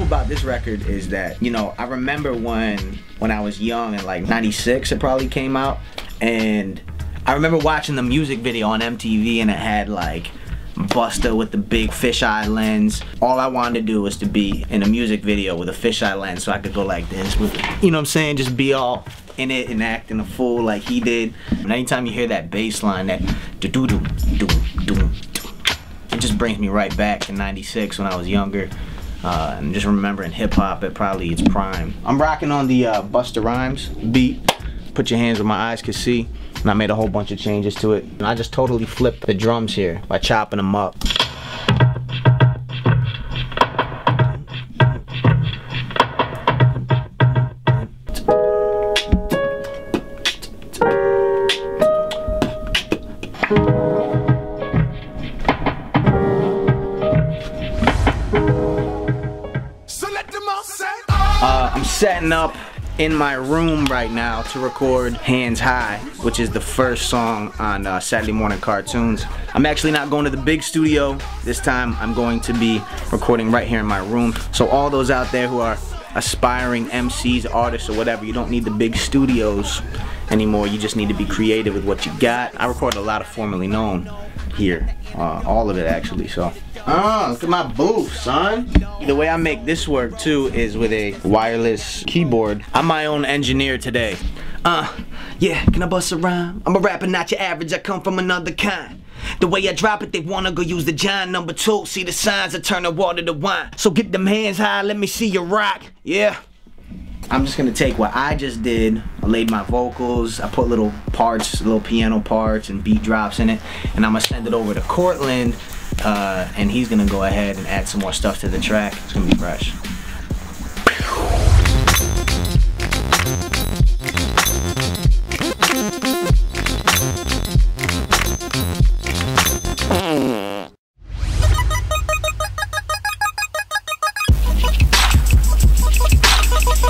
about this record is that, you know, I remember when I was young, in like 96 it probably came out, and I remember watching the music video on MTV, and it had like Busta with the big fisheye lens. All I wanted to do was to be in a music video with a fisheye lens so I could go like this with, you know what I'm saying, just be all in it and acting a fool like he did. And anytime you hear that bass line, that do-do-do-do-do-do, it just brings me right back to 96 when I was younger. And just remembering hip-hop at probably its prime. I'm rocking on the Busta Rhymes beat, Put Your Hands Where My Eyes Can See. And I made a whole bunch of changes to it. And I just totally flipped the drums here by chopping them up. I'm setting up in my room right now to record Hands High, which is the first song on Saturday Morning Car-Tunez. I'm actually not going to the big studio this time. I'm going to be recording right here in my room. So all those out there who are aspiring MCs, artists, or whatever, you don't need the big studios anymore. You just need to be creative with what you got. I record a lot of formerly known here, all of it actually. So look at my booth, son. The way I make this work too is with a wireless keyboard. I'm my own engineer today. Yeah, can I bust a rhyme? I'm a rapper, not your average, I come from another kind. The way I drop it, they wanna go use the giant number 2. See the signs, I turn the water to wine. So get them hands high, let me see you rock, yeah. I'm just gonna take what I just did. I laid my vocals, I put little parts, little piano parts and beat drops in it, and I'm gonna send it over to Courtland, and he's gonna go ahead and add some more stuff to the track. It's gonna be fresh.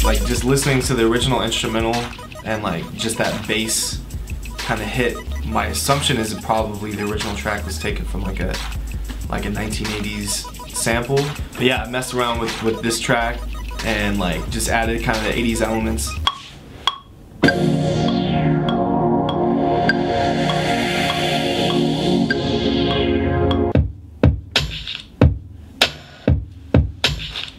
Like just listening to the original instrumental and like just that bass kind of hit, my assumption is that probably the original track was taken from like a 1980s sample. But yeah, I messed around with this track and like just added kind of the 80s elements.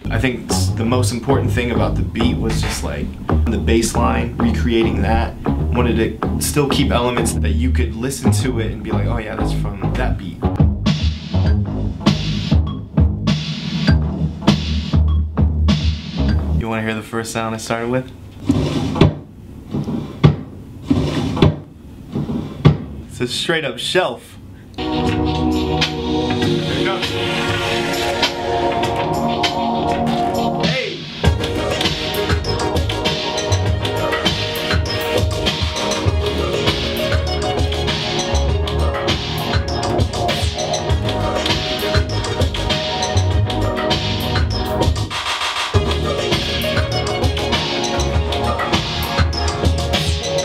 I think the most important thing about the beat was just like the bass line, recreating that. Wanted to still keep elements that you could listen to it and be like, oh yeah, that's from that beat. You want to hear the first sound I started with? It's a straight up shelf. There it goes.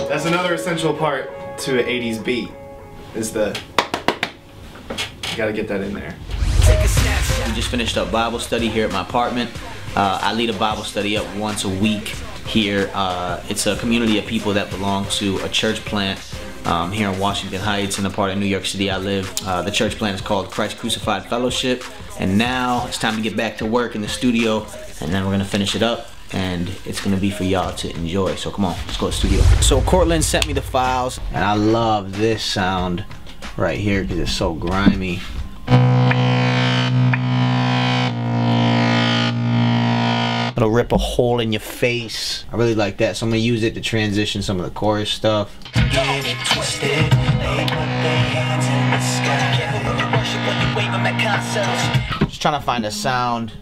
That's another essential part to an 80s beat, is you gotta get that in there. We just finished up Bible study here at my apartment. I lead a Bible study up once a week here. It's a community of people that belong to a church plant here in Washington Heights, in the part of New York City I live. The church plant is called Christ Crucified Fellowship, and now it's time to get back to work in the studio, and then we're gonna finish it up, and it's gonna be for y'all to enjoy. So come on, let's go to the studio. So Courtland sent me the files, and I love this sound right here because it's so grimy. It'll rip a hole in your face. I really like that, so I'm gonna use it to transition some of the chorus stuff. Just trying to find a sound.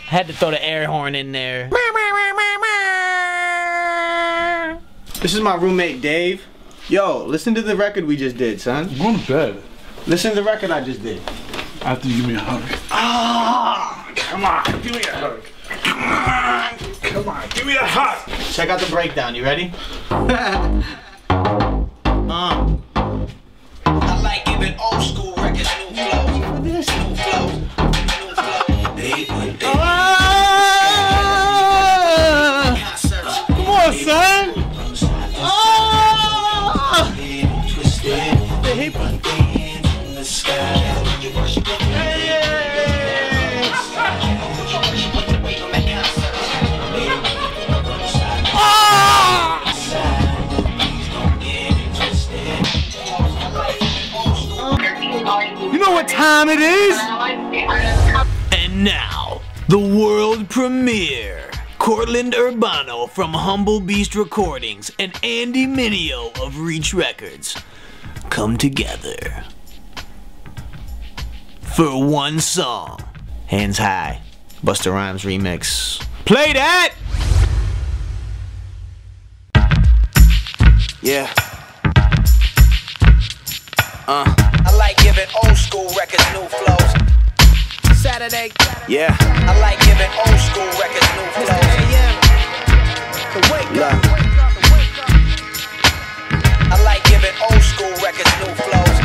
Had to throw the air horn in there. This is my roommate Dave. Yo, listen to the record we just did, son. I'm going to bed. Listen to the record I just did. After you give me a hug. Ah, come on, give me a hug. Come on, give me the hot. Check out the breakdown. You ready? I like giving old school records new flows. New flows. New flows. They put their Come on, son. They put their hands in the sky. You know what time it is? And now, the world premiere. Courtland Urbano from Humble Beast Recordings and Andy Mineo of Reach Records come together for one song. Hands High, Busta Rhymes remix. Play that. Yeah. I like giving old school records new flows. Saturday. Yeah. I like giving old school records new flows. The wake up. I like giving old school records new flows.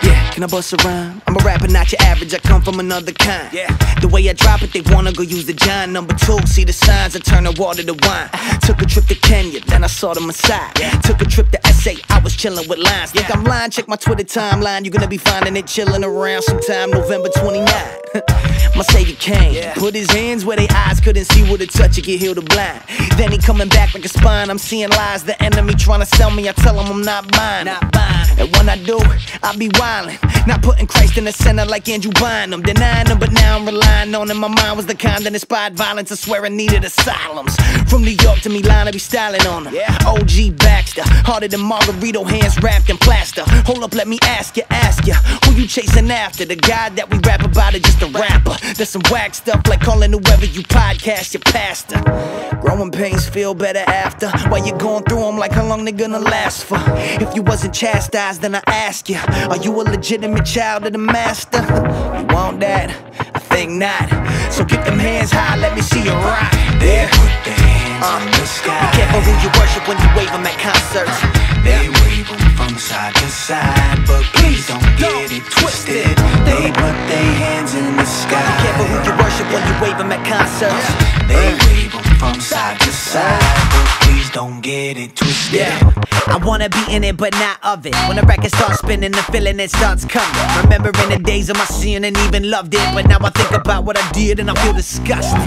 Yeah, can I bust a rhyme? I'm a rapper, not your average, I come from another kind. Yeah. The way I drop it, they wanna go use the John. Number 2, see the signs, I turn the water to wine. Took a trip to Kenya, then I saw the Messiah. Took a trip to SA, I was chilling with lines. Think I'm lying, check my Twitter timeline. You're gonna be finding it chilling around sometime November 29. My savior came, put his hands where their eyes couldn't see with a touch, he could heal the blind. Then he coming back like a spine, I'm seeing lies, the enemy trying to sell me, I tell him I'm not buying. And when I do, I be wildin', not putting Christ in the center like Andrew Bynum. Denying him, but now I'm relying on him. My mind was the kind that inspired violence, I swear I needed asylums. From New York to Milan, I be styling on him. OG Baxter, harder than Margarito, hands wrapped in plaster. Hold up, let me ask you, who you chasing after? The guy that we rap about or just a rapper? There's some whack stuff like calling whoever you podcast your pastor. Growing pains feel better after. While you're going through them, like how long they gonna last for? If you wasn't chastised, then I ask you, are you a legitimate child of the master? You want that? I think not. So get them hands high, let me see you rock. They put their hands in the sky. Be careful who you worship when you wave them at concerts. They wave them from side to side, but please don't get it twisted. They put their hands in the sky. Be careful who you worship when you wave them at concerts. They wave them from side to side, but please don't get it twisted. I wanna be in it, but not of it. When the record starts spinning, the feeling it starts coming. Remembering the days of my sin and even loved it, but now I think about what I did and I feel disgusted.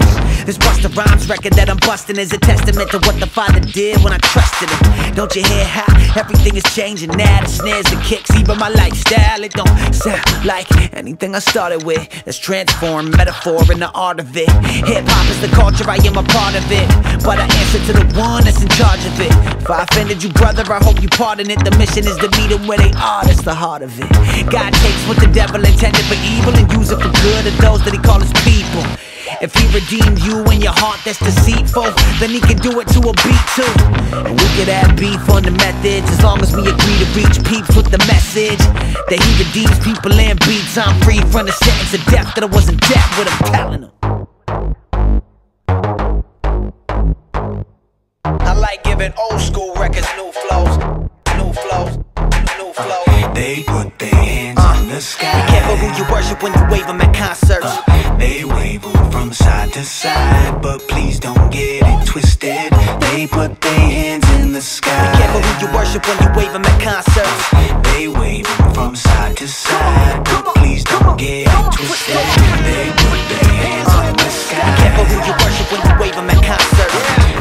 This Busta Rhymes record that I'm busting is a testament to what the Father did when I trusted him. Don't you hear how everything is changing now? The snares, the kicks, even my lifestyle. It don't sound like anything I started with. It's transformed, metaphor in the art of it. Hip-hop is the culture, I am a part of it, but I answer to the one that's in charge of it. If I offended you, brother, I hope you pardon it. The mission is to meet them where they are, that's the heart of it. God takes what the devil intended for evil and use it for good of those that he calls his people. If he redeemed you in your heart that's deceitful, then he can do it to a beat too. And we could have beef on the methods as long as we agree to reach peeps with the message that he redeems people and beats. I'm free from the sentence of death that I wasn't deaf with, I'm telling them. I like giving old school records new flows. New flows. New flows. They put their hands in the sky. Be careful who you worship when you wave them at concerts. They wave them from side to side, but please don't get it twisted. They put their hands in the sky. Be careful who you worship when you wave them at concerts. They wave them from side to side, but please don't get it twisted. They put their hands in the sky. Be careful who you worship when you wave them at concerts.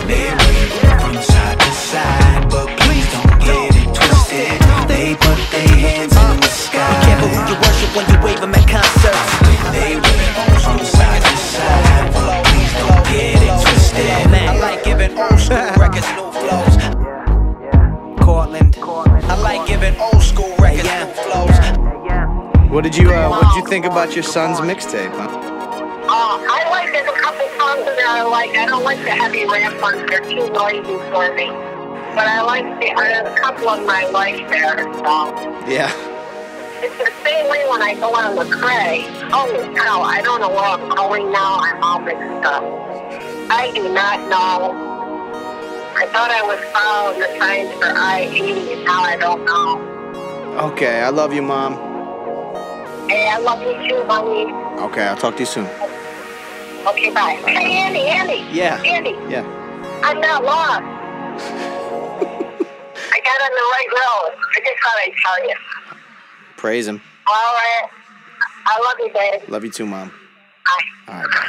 They wave them from side to side, but please don't get it twisted. They put their hands in the sky. Be careful who you worship when you wave them at concerts. They wave them from side to side, but please don't get it twisted. I like giving old school records new flows. Courtland. I like giving old school records new flows. What did you think about your son's mixtape, huh? I like there's a couple songs in there I like. I don't like the heavy rap ones. They're too noisy for me. But I like there's a couple of them I like there. So. Yeah. It's the same way when I go on the Cray. Holy cow, I don't know where I'm going now. I'm all mixed up. I do not know. I thought I was following the signs for I-80, and now I don't know. Okay, I love you, Mom. Hey, I love you too, Mommy. Okay, I'll talk to you soon. Okay, bye. Hey, Andy. Yeah. Andy. Yeah. I'm not lost. I got on the right road. I just thought I'd tell you. Praise him. All right. I love you, babe. Love you too, Mom. Bye. All right, bye.